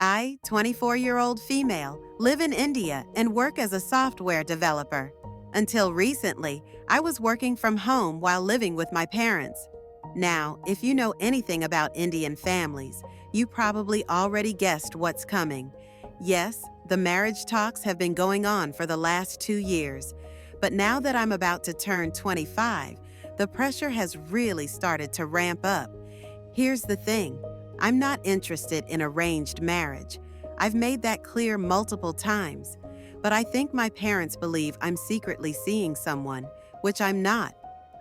I, 24-year-old female, live in India and work as a software developer. Until recently, I was working from home while living with my parents. Now, if you know anything about Indian families, you probably already guessed what's coming. Yes, the marriage talks have been going on for the last 2 years. But now that I'm about to turn 25, the pressure has really started to ramp up. Here's the thing. I'm not interested in arranged marriage. I've made that clear multiple times. But I think my parents believe I'm secretly seeing someone, which I'm not.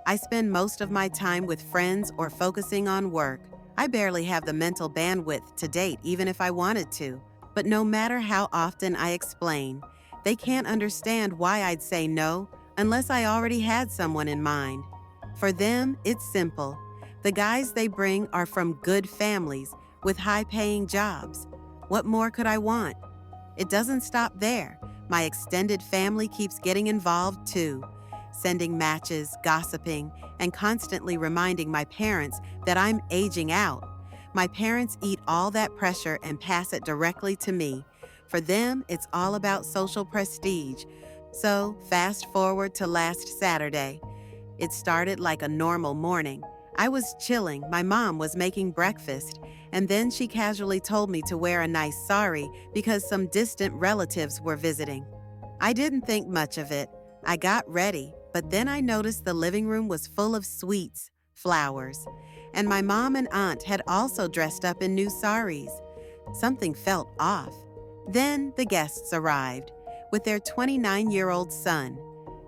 I spend most of my time with friends or focusing on work. I barely have the mental bandwidth to date even if I wanted to. But no matter how often I explain, they can't understand why I'd say no unless I already had someone in mind. For them, it's simple. The guys they bring are from good families with high-paying jobs. What more could I want? It doesn't stop there. My extended family keeps getting involved too, sending matches, gossiping, and constantly reminding my parents that I'm aging out. My parents eat all that pressure and pass it directly to me. For them, it's all about social prestige. So, fast forward to last Saturday. It started like a normal morning. I was chilling, my mom was making breakfast, and then she casually told me to wear a nice sari because some distant relatives were visiting. I didn't think much of it. I got ready, but then I noticed the living room was full of sweets, flowers, and my mom and aunt had also dressed up in new saris. Something felt off. Then the guests arrived with their 29-year-old son,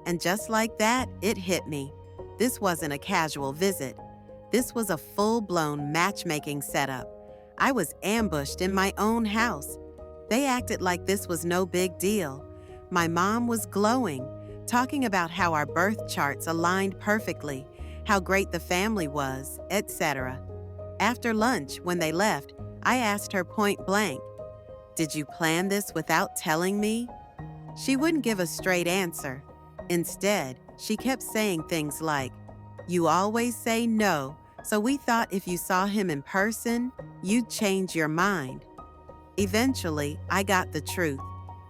and just like that, it hit me. This wasn't a casual visit. This was a full-blown matchmaking setup. I was ambushed in my own house. They acted like this was no big deal. My mom was glowing, talking about how our birth charts aligned perfectly, how great the family was, etc. After lunch, when they left, I asked her point blank, "Did you plan this without telling me?" She wouldn't give a straight answer. Instead, she kept saying things like, "You always say no, so we thought if you saw him in person, you'd change your mind." Eventually, I got the truth.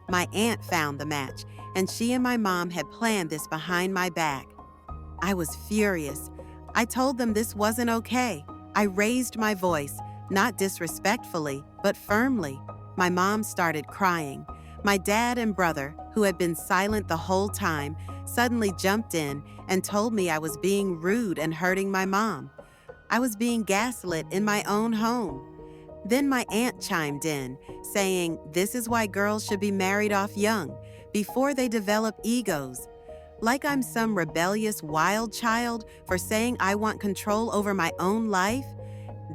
My aunt found the match, and she and my mom had planned this behind my back. I was furious. I told them this wasn't okay. I raised my voice, not disrespectfully, but firmly. My mom started crying. My dad and brother, who had been silent the whole time, suddenly jumped in and told me I was being rude and hurting my mom. I was being gaslit in my own home. Then my aunt chimed in, saying this is why girls should be married off young, before they develop egos. Like I'm some rebellious wild child for saying I want control over my own life.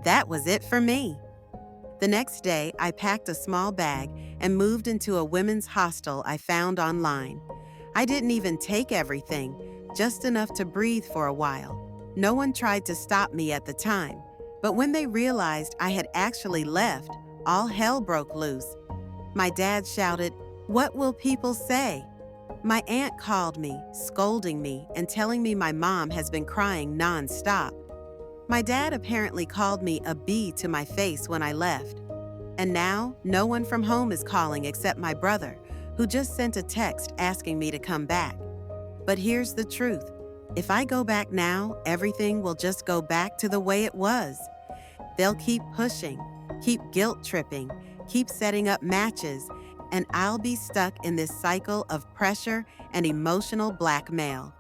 That was it for me. The next day, I packed a small bag and moved into a women's hostel I found online. I didn't even take everything, just enough to breathe for a while. No one tried to stop me at the time, but when they realized I had actually left, all hell broke loose. My dad shouted, "What will people say?" My aunt called me, scolding me and telling me my mom has been crying nonstop. My dad apparently called me a bee to my face when I left. And now, no one from home is calling except my brother, who just sent a text asking me to come back. But here's the truth. If I go back now, everything will just go back to the way it was. They'll keep pushing, keep guilt-tripping, keep setting up matches, and I'll be stuck in this cycle of pressure and emotional blackmail.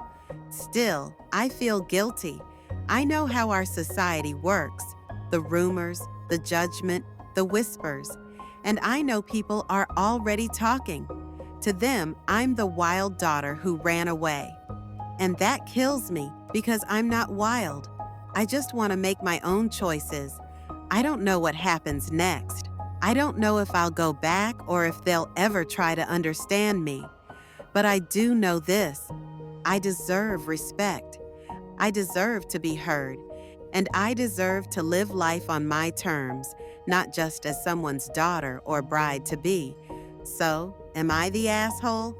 Still, I feel guilty. I know how our society works, the rumors, the judgment, the whispers, and I know people are already talking. To them, I'm the wild daughter who ran away. And that kills me because I'm not wild. I just want to make my own choices. I don't know what happens next. I don't know if I'll go back or if they'll ever try to understand me. But I do know this. I deserve respect. I deserve to be heard. And I deserve to live life on my terms, not just as someone's daughter or bride-to-be. So, am I the asshole?